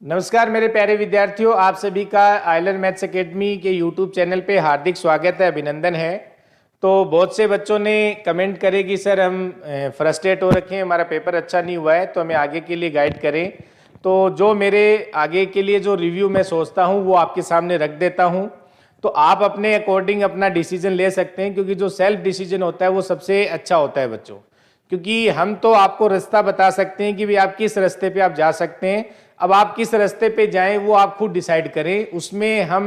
नमस्कार मेरे प्यारे विद्यार्थियों, आप सभी का आइलर मैथ्स एकेडमी के यूट्यूब चैनल पे हार्दिक स्वागत है, अभिनंदन है। तो बहुत से बच्चों ने कमेंट करे कि सर हम फ्रस्ट्रेट हो रखे हैं, हमारा पेपर अच्छा नहीं हुआ है, तो हमें आगे के लिए गाइड करें। तो जो मेरे आगे के लिए जो रिव्यू मैं सोचता हूँ वो आपके सामने रख देता हूँ, तो आप अपने अकॉर्डिंग अपना डिसीजन ले सकते हैं, क्योंकि जो सेल्फ डिसीजन होता है वो सबसे अच्छा होता है बच्चों। क्योंकि हम तो आपको रास्ता बता सकते हैं कि भाई आप किस रास्ते पे आप जा सकते हैं, अब आप किस रास्ते पे जाएं वो आप खुद डिसाइड करें, उसमें हम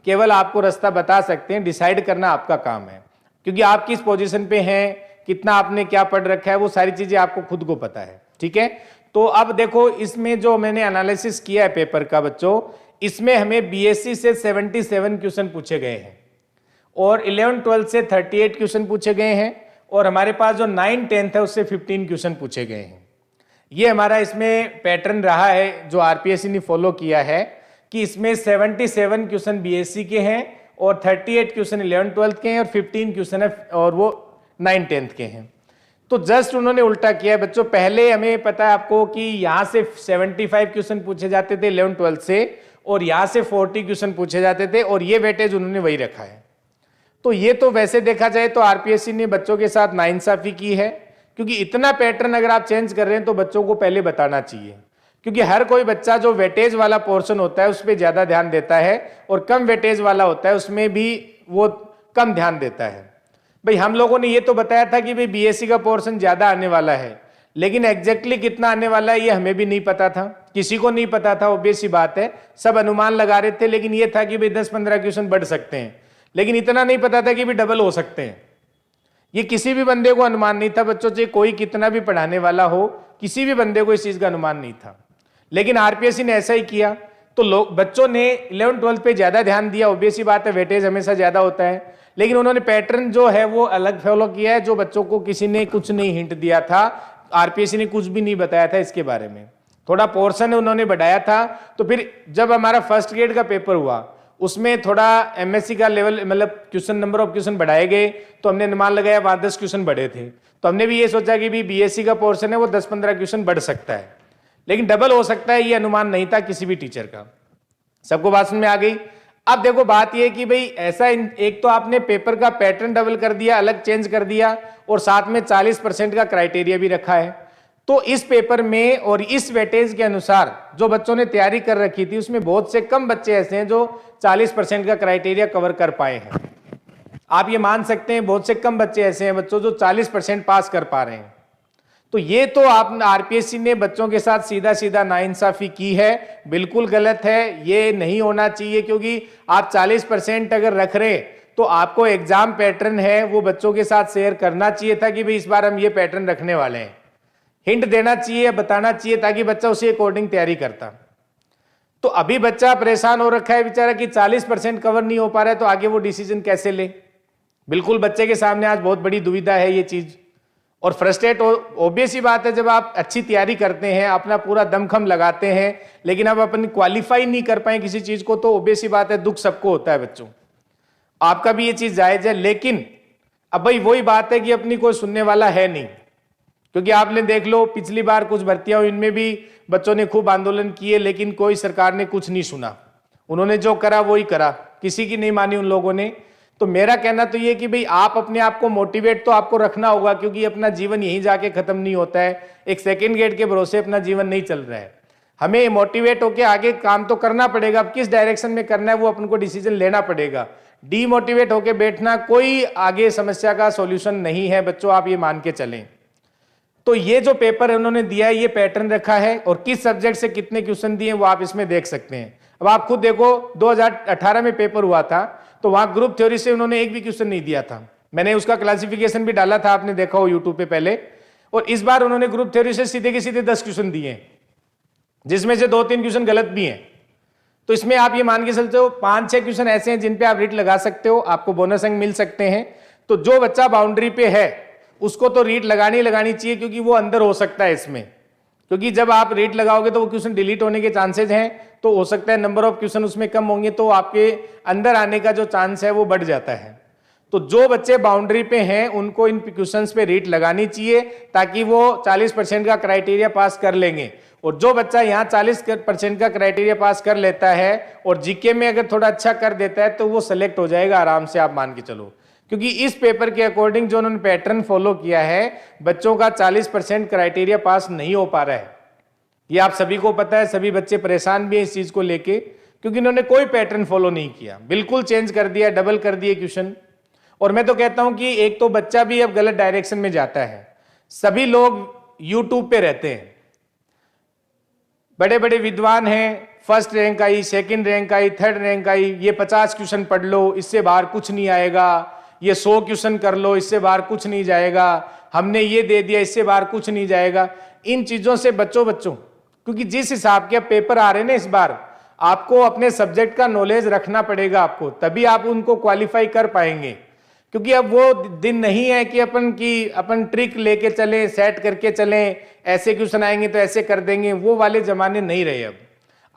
केवल आपको रास्ता बता सकते हैं, डिसाइड करना आपका काम है। क्योंकि आप किस पोजीशन पे हैं, कितना आपने क्या पढ़ रखा है, वो सारी चीजें आपको खुद को पता है। ठीक है, तो अब देखो इसमें जो मैंने एनालिसिस किया है पेपर का बच्चों, इसमें हमें बीएससी से 77 क्वेश्चन पूछे गए हैं और 11-12 से 38 क्वेश्चन पूछे गए हैं, और हमारे पास जो 9-10 है उससे 15 क्वेश्चन पूछे गए हैं। ये हमारा इसमें पैटर्न रहा है जो आरपीएससी ने फॉलो किया है कि इसमें 77 क्वेश्चन बीएससी के हैं और 38 क्वेश्चन 11-12 के हैं और 15 क्वेश्चन है और वो 9-10 के हैं। तो जस्ट उन्होंने उल्टा किया है बच्चों। पहले हमें पता है आपको कि यहां से 75 क्वेश्चन पूछे जाते थे 11-12 से, और यहां से 40 क्वेश्चन पूछे जाते थे, और ये वेटेज उन्होंने वही रखा है। तो ये तो वैसे देखा जाए तो आरपीएससी ने बच्चों के साथ नाइंसाफी की है, क्योंकि इतना पैटर्न अगर आप चेंज कर रहे हैं तो बच्चों को पहले बताना चाहिए। क्योंकि हर कोई बच्चा जो वेटेज वाला पोर्शन होता है उस पर ज्यादा ध्यान देता है, और कम वेटेज वाला होता है उसमें भी वो कम ध्यान देता है। भाई हम लोगों ने ये तो बताया था कि भाई बीएससी का पोर्शन ज्यादा आने वाला है, लेकिन एग्जैक्टली कितना आने वाला है ये हमें भी नहीं पता था, किसी को नहीं पता था। ऑब्वियस सी बात है, सब अनुमान लगा रहे थे, लेकिन ये था कि भाई 10-15 क्वेश्चन बढ़ सकते हैं, लेकिन इतना नहीं पता था कि भी डबल हो सकते हैं। ये किसी भी बंदे को अनुमान नहीं था बच्चों, चाहे कोई कितना भी पढ़ाने वाला हो, किसी भी बंदे को इस चीज का अनुमान नहीं था। लेकिन आरपीएससी ने ऐसा ही किया, तो लोग बच्चों ने 11-12 पे ज्यादा ध्यान दिया। ऑब्वियसली बात है, वेटेज हमेशा ज्यादा होता है, लेकिन उन्होंने पैटर्न जो है वो अलग फॉलो किया है, जो बच्चों को किसी ने कुछ नहीं हिंट दिया था, आरपीएससी ने कुछ भी नहीं बताया था इसके बारे में। थोड़ा पोर्शन उन्होंने बढ़ाया था। तो फिर जब हमारा फर्स्ट ग्रेड का पेपर हुआ उसमें थोड़ा एमएससी का लेवल मतलब क्वेश्चन नंबर ऑफ क्वेश्चन बढ़ाए गए, तो हमने अनुमान लगाया वहां 10 क्वेश्चन बढ़े थे, तो हमने भी ये सोचा कि भी बीएससी का पोर्शन है वो 10-15 क्वेश्चन बढ़ सकता है, लेकिन डबल हो सकता है ये अनुमान नहीं था किसी भी टीचर का। सबको बात समझ में आ गई। अब देखो बात ये कि भाई ऐसा एक तो आपने पेपर का पैटर्न डबल कर दिया, अलग चेंज कर दिया, और साथ में 40% का क्राइटेरिया भी रखा है। तो इस पेपर में और इस वेटेज के अनुसार जो बच्चों ने तैयारी कर रखी थी उसमें बहुत से कम बच्चे ऐसे हैं जो 40% का क्राइटेरिया कवर कर पाए हैं। आप ये मान सकते हैं बहुत से कम बच्चे ऐसे हैं बच्चों जो 40% पास कर पा रहे हैं। तो ये तो आप आरपीएससी ने बच्चों के साथ सीधा सीधा नाइंसाफी की है, बिल्कुल गलत है, ये नहीं होना चाहिए। क्योंकि आप 40% अगर रख रहे तो आपको एग्जाम पैटर्न है वो बच्चों के साथ शेयर करना चाहिए था कि भाई इस बार हम ये पैटर्न रखने वाले हैं, हिंट देना चाहिए, बताना चाहिए, ताकि बच्चा उसी अकॉर्डिंग तैयारी करता। तो अभी बच्चा परेशान हो रखा है बेचारा कि 40% कवर नहीं हो पा रहा है, तो आगे वो डिसीजन कैसे ले। बिल्कुल बच्चे के सामने आज बहुत बड़ी दुविधा है ये चीज, और फ्रस्ट्रेट ऑब्वियस ही बात है। जब आप अच्छी तैयारी करते हैं, अपना पूरा दमखम लगाते हैं, लेकिन अब अपन क्वालिफाई नहीं कर पाए किसी चीज को, तो ऑब्वियस ही बात है दुख सबको होता है बच्चों, आपका भी ये चीज जायज है। लेकिन अब भाई वही बात है कि अपनी कोई सुनने वाला है नहीं। क्योंकि आपने देख लो पिछली बार कुछ भर्तियां हुई, इनमें भी बच्चों ने खूब आंदोलन किए, लेकिन कोई सरकार ने कुछ नहीं सुना, उन्होंने जो करा वही करा, किसी की नहीं मानी उन लोगों ने। तो मेरा कहना तो ये कि भाई आप अपने आप को मोटिवेट तो आपको रखना होगा, क्योंकि अपना जीवन यहीं जाके खत्म नहीं होता है, एक सेकेंड गेट के भरोसे अपना जीवन नहीं चल रहा है। हमें मोटिवेट होकर आगे काम तो करना पड़ेगा, अब किस डायरेक्शन में करना है वो अपन को डिसीजन लेना पड़ेगा। डीमोटिवेट होकर बैठना कोई आगे समस्या का सॉल्यूशन नहीं है बच्चों, आप ये मान के चलें। तो ये जो पेपर उन्होंने दिया है ये पैटर्न रखा है, और किस सब्जेक्ट से कितने क्वेश्चन दिए वो आप इसमें देख सकते हैं। अब आप खुद देखो 2018 में पेपर हुआ था, तो वहां ग्रुप थ्योरी से उन्होंने एक भी क्वेश्चन नहीं दिया था, मैंने उसका क्लासिफिकेशन भी डाला था, आपने देखा हो यूट्यूब पे पहले। और इस बार उन्होंने ग्रुप थ्योरी से सीधे के सीधे 10 क्वेश्चन दिए, जिसमें से 2-3 क्वेश्चन गलत भी हैं। तो इसमें आप ये मान के चलते हो 5-6 क्वेश्चन ऐसे हैं जिन पे आप रीट लगा सकते हो, आपको बोनस अंक मिल सकते हैं। तो जो बच्चा बाउंड्री पे है उसको तो रीट लगानी चाहिए, क्योंकि वो अंदर हो सकता है इसमें। क्योंकि जब आप रीट लगाओगे तो वो क्वेश्चन डिलीट होने के चांसेस हैं, तो हो सकता है नंबर ऑफ क्वेश्चन उसमें कम होंगे, तो आपके अंदर आने का जो चांस है वो बढ़ जाता है। तो जो बच्चे बाउंड्री पे हैं उनको इन क्वेश्चंस पे रीट लगानी चाहिए, ताकि वो 40% का क्राइटेरिया पास कर लेंगे। और जो बच्चा यहाँ 40% का क्राइटेरिया पास कर लेता है और जीके में अगर थोड़ा अच्छा कर देता है तो वो सेलेक्ट हो जाएगा आराम से, आप मान के चलो। क्योंकि इस पेपर के अकॉर्डिंग जो उन्होंने पैटर्न फॉलो किया है, बच्चों का 40% क्राइटेरिया पास नहीं हो पा रहा है। ये आप सभी को पता है, सभी बच्चे परेशान भी हैं इस चीज को लेके, क्योंकि इन्होंने कोई पैटर्न फॉलो नहीं किया, बिल्कुल चेंज कर दिया, डबल कर दिए क्वेश्चन। और मैं तो कहता हूं कि एक तो बच्चा भी अब गलत डायरेक्शन में जाता है। सभी लोग यूट्यूब पे रहते हैं, बड़े बड़े विद्वान हैं, फर्स्ट रैंक आई, सेकंड रैंक आई, थर्ड रैंक आई, ये 50 क्वेश्चन पढ़ लो, इससे बाहर कुछ नहीं आएगा, ये 100 क्वेश्चन कर लो, इससे बाहर कुछ नहीं जाएगा, हमने ये दे दिया, इससे बाहर कुछ नहीं जाएगा। इन चीजों से बच्चों क्योंकि जिस हिसाब के पेपर आ रहे हैं ना इस बार, आपको अपने सब्जेक्ट का नॉलेज रखना पड़ेगा आपको, तभी आप उनको क्वालिफाई कर पाएंगे। क्योंकि अब वो दिन नहीं है कि अपन ट्रिक लेके चलें, सेट करके चलें, ऐसे क्वेश्चन आएंगे तो ऐसे कर देंगे, वो वाले जमाने नहीं रहे। अब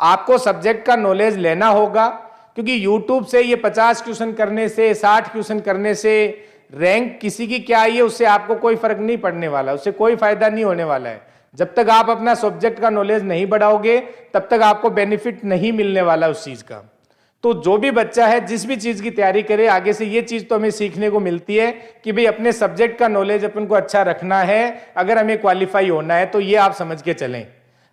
आपको सब्जेक्ट का नॉलेज लेना होगा, क्योंकि यूट्यूब से ये 50 क्वेश्चन करने से, 60 क्वेश्चन करने से रैंक किसी की क्या आई है उससे आपको कोई फर्क नहीं पड़ने वाला, उससे कोई फायदा नहीं होने वाला है। जब तक आप अपना सब्जेक्ट का नॉलेज नहीं बढ़ाओगे तब तक आपको बेनिफिट नहीं मिलने वाला उस चीज का। तो जो भी बच्चा है जिस भी चीज की तैयारी करे, आगे से ये चीज तो हमें सीखने को मिलती है कि भाई अपने सब्जेक्ट का नॉलेज अपन को अच्छा रखना है। अगर हमें क्वालिफाई होना है तो ये आप समझ के चलें,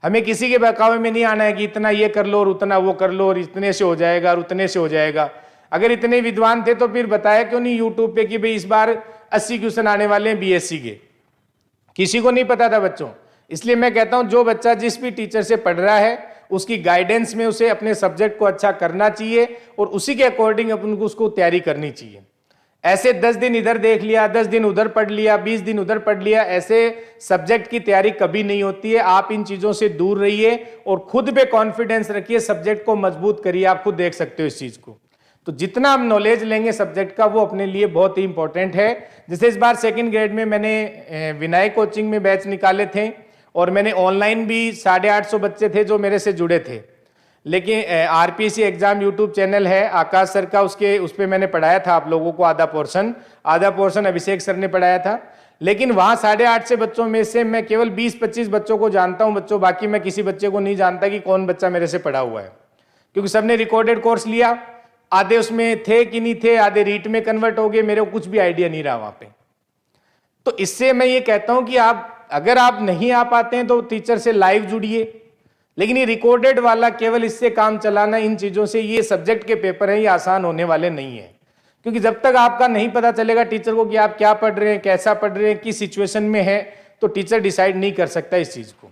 हमें किसी के बहकावे में नहीं आना है कि इतना ये कर लो और उतना वो कर लो और इतने से हो जाएगा और उतने से हो जाएगा। अगर इतने विद्वान थे तो फिर बताया क्यों नहीं यूट्यूब पे कि भाई इस बार 80 क्वेश्चन आने वाले हैं बीएससी के, किसी को नहीं पता था बच्चों। इसलिए मैं कहता हूं जो बच्चा जिस भी टीचर से पढ़ रहा है उसकी गाइडेंस में उसे अपने सब्जेक्ट को अच्छा करना चाहिए और उसी के अकॉर्डिंग अपन को उसको तैयारी करनी चाहिए। ऐसे 10 दिन इधर देख लिया, 10 दिन उधर पढ़ लिया, 20 दिन उधर पढ़ लिया, ऐसे सब्जेक्ट की तैयारी कभी नहीं होती है। आप इन चीजों से दूर रहिए और खुद पे कॉन्फिडेंस रखिए, सब्जेक्ट को मजबूत करिए। आप खुद देख सकते हो इस चीज को। तो जितना हम नॉलेज लेंगे सब्जेक्ट का वो अपने लिए बहुत ही इंपॉर्टेंट है। जैसे इस बार सेकंड ग्रेड में मैंने विनायक कोचिंग में बैच निकाले थे और मैंने ऑनलाइन भी 850 बच्चे थे जो मेरे से जुड़े थे। लेकिन आरपीसी एग्जाम यूट्यूब चैनल है आकाश सर का, उस पर मैंने पढ़ाया था आप लोगों को आधा पोर्शन अभिषेक सर ने पढ़ाया था। लेकिन वहां 850 बच्चों में से मैं केवल 20-25 बच्चों को जानता हूं बाकी मैं किसी बच्चे को नहीं जानता कि कौन बच्चा मेरे से पढ़ा हुआ है, क्योंकि सबने रिकॉर्डेड कोर्स लिया, आधे उसमें थे कि नहीं थे, आधे रीट में कन्वर्ट हो गए, मेरे को कुछ भी आइडिया नहीं रहा वहां पे। तो इससे मैं ये कहता हूं कि अगर आप नहीं आ पाते हैं तो टीचर से लाइव जुड़िए, लेकिन ये रिकॉर्डेड वाला केवल इससे काम चलाना, इन चीजों से, ये सब्जेक्ट के पेपर हैं, ये आसान होने वाले नहीं है। क्योंकि जब तक आपका नहीं पता चलेगा टीचर को कि आप क्या पढ़ रहे हैं, कैसा पढ़ रहे हैं, किस सिचुएशन में है, तो टीचर डिसाइड नहीं कर सकता इस चीज को।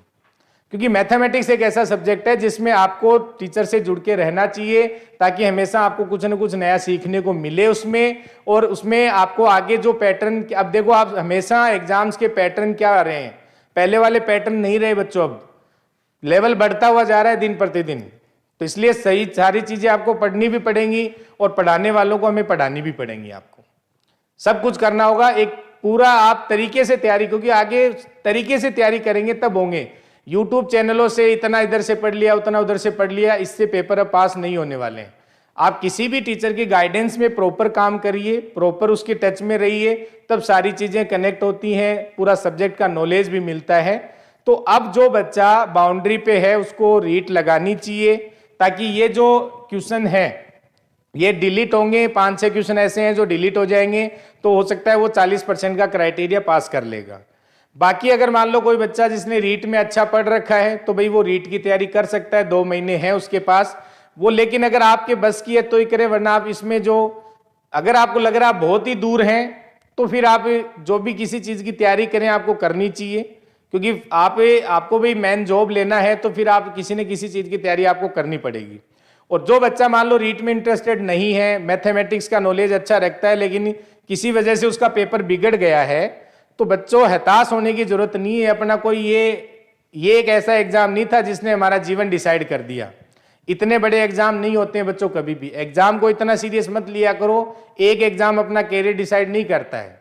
क्योंकि मैथमेटिक्स एक ऐसा सब्जेक्ट है जिसमें आपको टीचर से जुड़ के रहना चाहिए, ताकि हमेशा आपको कुछ ना कुछ नया सीखने को मिले उसमें, और उसमें आपको आगे जो पैटर्न, अब देखो आप हमेशा एग्जाम्स के पैटर्न क्या आ रहे हैं, पहले वाले पैटर्न नहीं रहे बच्चों, अब लेवल बढ़ता हुआ जा रहा है दिन प्रतिदिन। तो इसलिए सही सारी चीजें आपको पढ़नी भी पड़ेंगी और पढ़ाने वालों को हमें पढ़ानी भी पड़ेंगी। आपको सब कुछ करना होगा, एक पूरा आप तरीके से तैयारी, क्योंकि आगे तरीके से तैयारी करेंगे तब होंगे। यूट्यूब चैनलों से इतना इधर से पढ़ लिया, उतना उधर से पढ़ लिया, इससे पेपर अब पास नहीं होने वाले हैं। आप किसी भी टीचर की गाइडेंस में प्रॉपर काम करिए, प्रॉपर उसके टच में रहिए, तब सारी चीजें कनेक्ट होती हैं, पूरा सब्जेक्ट का नॉलेज भी मिलता है। तो अब जो बच्चा बाउंड्री पे है उसको रीट लगानी चाहिए, ताकि ये जो क्वेश्चन है ये डिलीट होंगे। 5-6 क्वेश्चन ऐसे हैं जो डिलीट हो जाएंगे, तो हो सकता है वो 40% का क्राइटेरिया पास कर लेगा। बाकी अगर मान लो कोई बच्चा जिसने रीट में अच्छा पढ़ रखा है तो भाई वो रीट की तैयारी कर सकता है, 2 महीने हैं उसके पास वो। लेकिन अगर आपके बस की है तो ही करे, वरना आप इसमें जो, अगर आपको लग रहा है बहुत ही दूर हैं तो फिर आप जो भी किसी चीज की तैयारी करें आपको करनी चाहिए, क्योंकि आपको भी मेन जॉब लेना है, तो फिर आप किसी न किसी चीज की तैयारी आपको करनी पड़ेगी। और जो बच्चा मान लो रीट में इंटरेस्टेड नहीं है, मैथमेटिक्स का नॉलेज अच्छा रखता है, लेकिन किसी वजह से उसका पेपर बिगड़ गया है, तो बच्चों हताश होने की जरूरत नहीं है। अपना कोई ये एक ऐसा एग्जाम नहीं था जिसने हमारा जीवन डिसाइड कर दिया। इतने बड़े एग्जाम नहीं होते हैं बच्चों कभी भी, एग्जाम को इतना सीरियस मत लिया करो। एक एग्जाम अपना कैरियर डिसाइड नहीं करता है।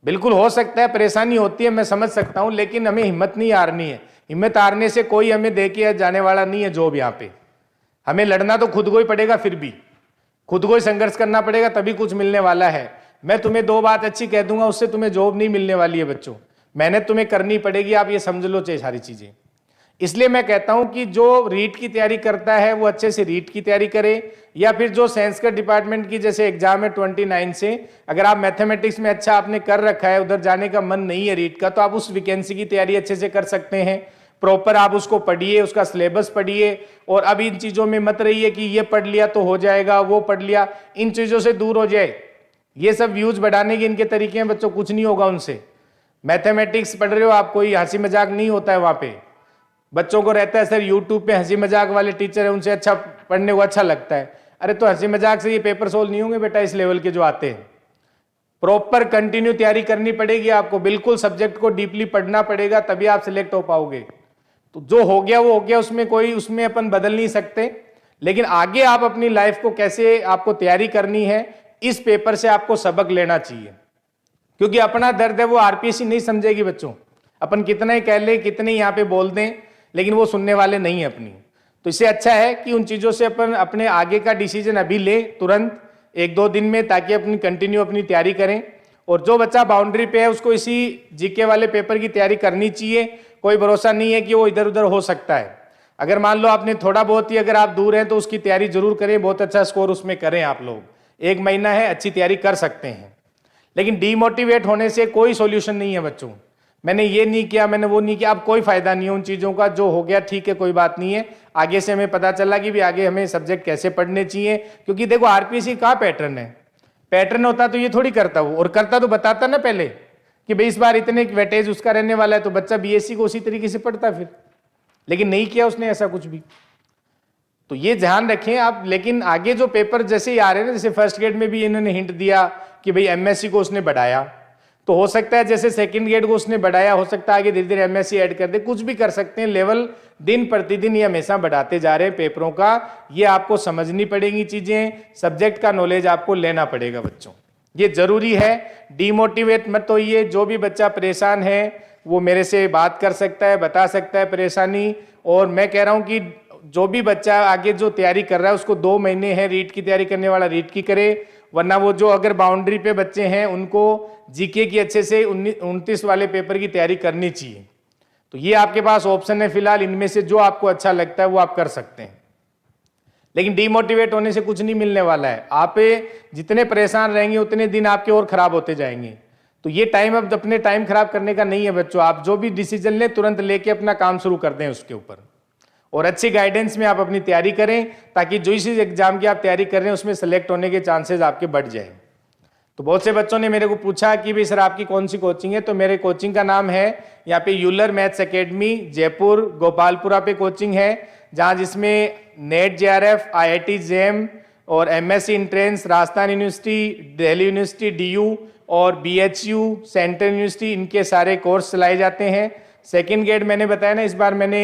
बिल्कुल हो सकता है परेशानी होती है, मैं समझ सकता हूं, लेकिन हमें हिम्मत नहीं हारनी है। हिम्मत हारने से कोई हमें देके जाने वाला नहीं है जॉब। यहाँ पे हमें लड़ना तो खुद को ही पड़ेगा, फिर भी खुद को ही संघर्ष करना पड़ेगा, तभी कुछ मिलने वाला है। मैं तुम्हें 2 बात अच्छी कह दूंगा, उससे तुम्हें जॉब नहीं मिलने वाली है बच्चों। मेहनत तुम्हें करनी पड़ेगी, आप ये समझ लो चाहिए सारी चीजें। इसलिए मैं कहता हूं कि जो रीट की तैयारी करता है वो अच्छे से रीट की तैयारी करे, या फिर जो संस्कृत डिपार्टमेंट की जैसे एग्जाम है 29 से, अगर आप मैथमेटिक्स में अच्छा आपने कर रखा है, उधर जाने का मन नहीं है रीट का, तो आप उस वैकेंसी की तैयारी अच्छे से कर सकते हैं। प्रॉपर आप उसको पढ़िए, उसका सिलेबस पढ़िए, और अब इन चीजों में मत रहिए कि ये पढ़ लिया तो हो जाएगा, वो पढ़ लिया, इन चीजों से दूर हो जाए। ये सब व्यूज बढ़ाने के इनके तरीके हैं बच्चों, कुछ नहीं होगा उनसे। मैथमेटिक्स पढ़ रहे हो आप, कोई हंसी मजाक नहीं होता है वहां पे। बच्चों को रहता है सर यूट्यूब पे हंसी मजाक वाले टीचर है, उनसे अच्छा पढ़ने को अच्छा लगता है। अरे तो हंसी मजाक से ये पेपर सोल्व नहीं होंगे बेटा इस लेवल के जो आते हैं। प्रॉपर कंटिन्यू तैयारी करनी पड़ेगी आपको, बिल्कुल सब्जेक्ट को डीपली पढ़ना पड़ेगा, तभी आप सिलेक्ट हो पाओगे। तो जो हो गया वो हो गया, उसमें अपन बदल नहीं सकते, लेकिन आगे आप अपनी लाइफ को कैसे आपको तैयारी करनी है, इस पेपर से आपको सबक लेना चाहिए। क्योंकि अपना दर्द है वो आरपीएससी नहीं समझेगी बच्चों। अपन कितना ही कह ले, कितने यहाँ पे बोल दें, लेकिन वो सुनने वाले नहीं है अपनी। तो इससे अच्छा है कि उन चीजों से अपन अपने आगे का डिसीजन अभी ले तुरंत 1-2 दिन में, ताकि अपनी कंटिन्यू अपनी तैयारी करें। और जो बच्चा बाउंड्री पे है उसको इसी जीके वाले पेपर की तैयारी करनी चाहिए। कोई भरोसा नहीं है कि वो इधर उधर हो सकता है। अगर मान लो आपने थोड़ा बहुत ही, अगर आप दूर हैं तो उसकी तैयारी जरूर करें, बहुत अच्छा स्कोर उसमें करें आप लोग। 1 महीना है, अच्छी तैयारी कर सकते हैं। लेकिन डीमोटिवेट होने से कोई सॉल्यूशन नहीं है बच्चों। मैंने ये नहीं किया, मैंने वो नहीं किया, अब कोई फायदा नहीं है उन चीजों का। जो हो गया ठीक है, कोई बात नहीं है। आगे से हमें पता चला कि भी आगे हमें सब्जेक्ट कैसे पढ़ने चाहिए। क्योंकि देखो आरपीएससी का पैटर्न है, पैटर्न होता तो ये थोड़ी करता वो, और करता तो बताता ना पहले कि भाई इस बार इतने वेटेज उसका रहने वाला है, तो बच्चा बीएससी को उसी तरीके से पढ़ता फिर। लेकिन नहीं किया उसने ऐसा कुछ भी। तो ये ध्यान रखें आप। लेकिन आगे जो पेपर जैसे ही आ रहे हैं ना, जैसे फर्स्ट ग्रेड में भी इन्होंने हिंट दिया कि भाई एमएससी को उसने बढ़ाया, तो हो सकता है जैसे सेकंड ग्रेड को उसने बढ़ाया, हो सकता है आगे धीरे धीरे एमएससी ऐड कर दे, कुछ भी कर सकते हैं। लेवल दिन प्रतिदिन ये हमेशा बढ़ाते जा रहे हैं पेपरों का। ये आपको समझनी पड़ेगी चीजें, सब्जेक्ट का नॉलेज आपको लेना पड़ेगा बच्चों, ये जरूरी है। डीमोटिवेट मत होइए। जो भी बच्चा परेशान है वो मेरे से बात कर सकता है, बता सकता है परेशानी। और मैं कह रहा हूं कि जो भी बच्चा आगे जो तैयारी कर रहा है उसको 2 महीने है रीट की तैयारी करने वाला रीट की करे, वरना वो जो अगर बाउंड्री पे बच्चे हैं उनको जीके की अच्छे से 29 वाले पेपर की तैयारी करनी चाहिए। तो ये आपके पास ऑप्शन है फिलहाल, इनमें से जो आपको अच्छा लगता है वो आप कर सकते हैं। लेकिन डीमोटिवेट होने से कुछ नहीं मिलने वाला है। आप जितने परेशान रहेंगे उतने दिन आपके और खराब होते जाएंगे। तो ये टाइम अब अपने टाइम खराब करने का नहीं है बच्चों। आप जो भी डिसीजन लें तुरंत लेके अपना काम शुरू कर दें उसके ऊपर, और अच्छी गाइडेंस में आप अपनी तैयारी करें, ताकि जो इस एग्जाम की आप तैयारी कर रहे हैं उसमें सेलेक्ट होने के चांसेस आपके बढ़ जाए। तो बहुत से बच्चों ने मेरे को पूछा कि भाई सर आपकी कौन सी कोचिंग है, तो मेरे कोचिंग का नाम है यहाँ पे Euler maths academy, Jaipur Gopalpura पे कोचिंग है, जहाँ जिसमें नेट जेआरएफ, आईआईटी जेएम और MSc entrance, Rajasthan university, Delhi university DU और बीएचयू, सेंट्रल यूनिवर्सिटी, इनके सारे कोर्स चलाए जाते हैं। सेकेंड ग्रेड मैंने बताया ना, इस बार मैंने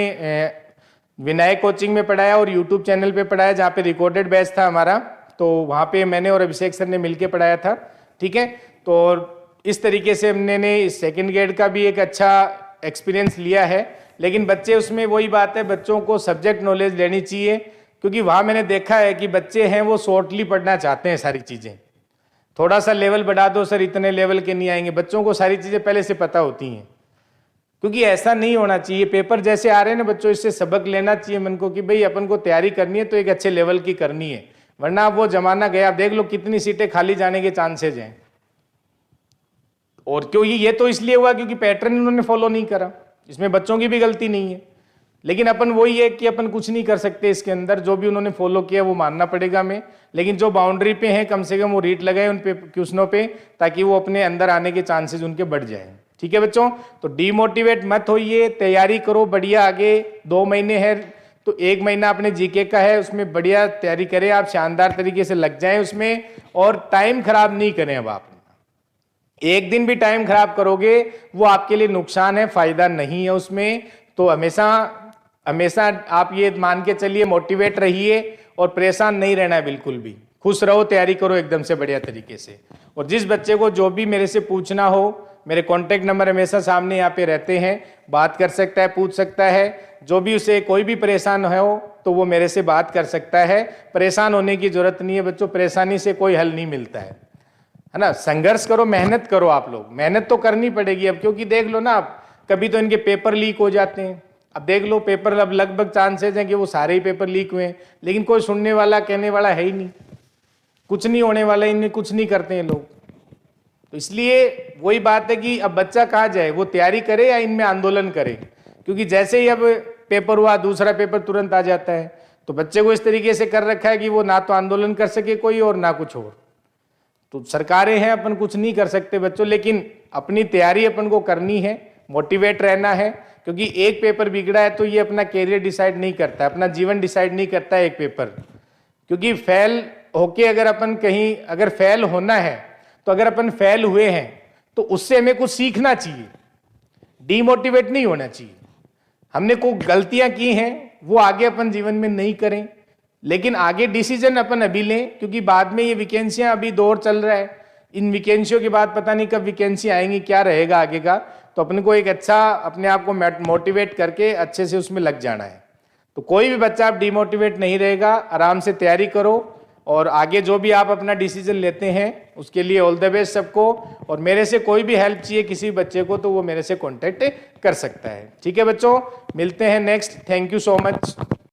विनायक कोचिंग में पढ़ाया और यूट्यूब चैनल पे पढ़ाया, जहाँ पे रिकॉर्डेड बैच था हमारा, तो वहाँ पे मैंने और अभिषेक सर ने मिलके पढ़ाया था। ठीक है, तो इस तरीके से हमने सेकेंड ग्रेड का भी एक अच्छा एक्सपीरियंस लिया है। लेकिन बच्चे उसमें वही बात है, बच्चों को सब्जेक्ट नॉलेज लेनी चाहिए, क्योंकि वहाँ मैंने देखा है कि बच्चे हैं वो शॉर्टली पढ़ना चाहते हैं सारी चीज़ें। थोड़ा सा लेवल बढ़ा दो सर, इतने लेवल के नहीं आएंगे। बच्चों को सारी चीज़ें पहले से पता होती हैं, क्योंकि ऐसा नहीं होना चाहिए। पेपर जैसे आ रहे हैं ना बच्चों, इससे सबक लेना चाहिए मन को कि भाई अपन को तैयारी करनी है तो एक अच्छे लेवल की करनी है, वरना वो जमाना गया। आप देख लो कितनी सीटें खाली जाने के चांसेज हैं। और क्यों ये तो इसलिए हुआ क्योंकि पैटर्न उन्होंने फॉलो नहीं करा, इसमें बच्चों की भी गलती नहीं है। लेकिन अपन वही है कि अपन कुछ नहीं कर सकते इसके अंदर, जो भी उन्होंने फॉलो किया वो मानना पड़ेगा हमें। लेकिन जो बाउंड्री पे हैं कम से कम वो रीड लगाए उन पे क्वेश्चनों पे, ताकि वो अपने अंदर आने के चांसेस उनके बढ़ जाए। ठीक है बच्चों, तो डीमोटिवेट मत होइए, तैयारी करो बढ़िया। आगे 2 महीने है, तो 1 महीना अपने जीके का है, उसमें बढ़िया तैयारी करें आप, शानदार तरीके से लग जाएं उसमें, और टाइम खराब नहीं करें। अब आप एक दिन भी टाइम खराब करोगे वो आपके लिए नुकसान है, फायदा नहीं है उसमें। तो हमेशा हमेशा आप ये मान के चलिए, मोटिवेट रहिए और परेशान नहीं रहना है बिल्कुल भी। खुश रहो, तैयारी करो एकदम से बढ़िया तरीके से। और जिस बच्चे को जो भी मेरे से पूछना हो, मेरे कॉन्टेक्ट नंबर हमेशा सामने यहाँ पे रहते हैं, बात कर सकता है, पूछ सकता है। जो भी उसे कोई भी परेशान हो तो वो मेरे से बात कर सकता है। परेशान होने की जरूरत नहीं है बच्चों, परेशानी से कोई हल नहीं मिलता है ना। संघर्ष करो, मेहनत करो, आप लोग मेहनत तो करनी पड़ेगी अब, क्योंकि देख लो ना आप, कभी तो इनके पेपर लीक हो जाते हैं, अब देख लो पेपर, अब लगभग चांसेस हैं कि वो सारे ही पेपर लीक हुए हैं, लेकिन कोई सुनने वाला कहने वाला है ही नहीं, कुछ नहीं होने वाला, इनमें कुछ नहीं करते हैं लोग। तो इसलिए वही बात है कि अब बच्चा कहाँ जाए, वो तैयारी करे या इनमें आंदोलन करे, क्योंकि जैसे ही अब पेपर हुआ दूसरा पेपर तुरंत आ जाता है। तो बच्चे को इस तरीके से कर रखा है कि वो ना तो आंदोलन कर सके कोई और ना कुछ और। तो सरकारें हैं, अपन कुछ नहीं कर सकते बच्चों, लेकिन अपनी तैयारी अपन को करनी है, मोटिवेट रहना है, क्योंकि एक पेपर बिगड़ा है तो ये अपना कैरियर डिसाइड नहीं करता, अपना जीवन डिसाइड नहीं करता है एक पेपर। क्योंकि फेल होके अगर अपन कहीं अगर फेल होना है, तो अगर अपन फेल हुए हैं तो उससे हमें कुछ सीखना चाहिए, डीमोटिवेट नहीं होना चाहिए। हमने कोई गलतियां की हैं वो आगे अपन जीवन में नहीं करें, लेकिन आगे डिसीजन अपन अभी लें, क्योंकि बाद में ये वैकेंसियां अभी दौर चल रहा है, इन वैकेंसियों के बाद पता नहीं कब वैकेंसी आएंगी, क्या रहेगा आगे का। तो अपने को एक अच्छा अपने आप को मोटिवेट करके अच्छे से उसमें लग जाना है। तो कोई भी बच्चा आप डिमोटिवेट नहीं रहेगा, आराम से तैयारी करो और आगे जो भी आप अपना डिसीजन लेते हैं उसके लिए ऑल द बेस्ट सबको। और मेरे से कोई भी हेल्प चाहिए किसी बच्चे को तो वो मेरे से कांटेक्ट कर सकता है। ठीक है बच्चों, मिलते हैं next. Thank you so much.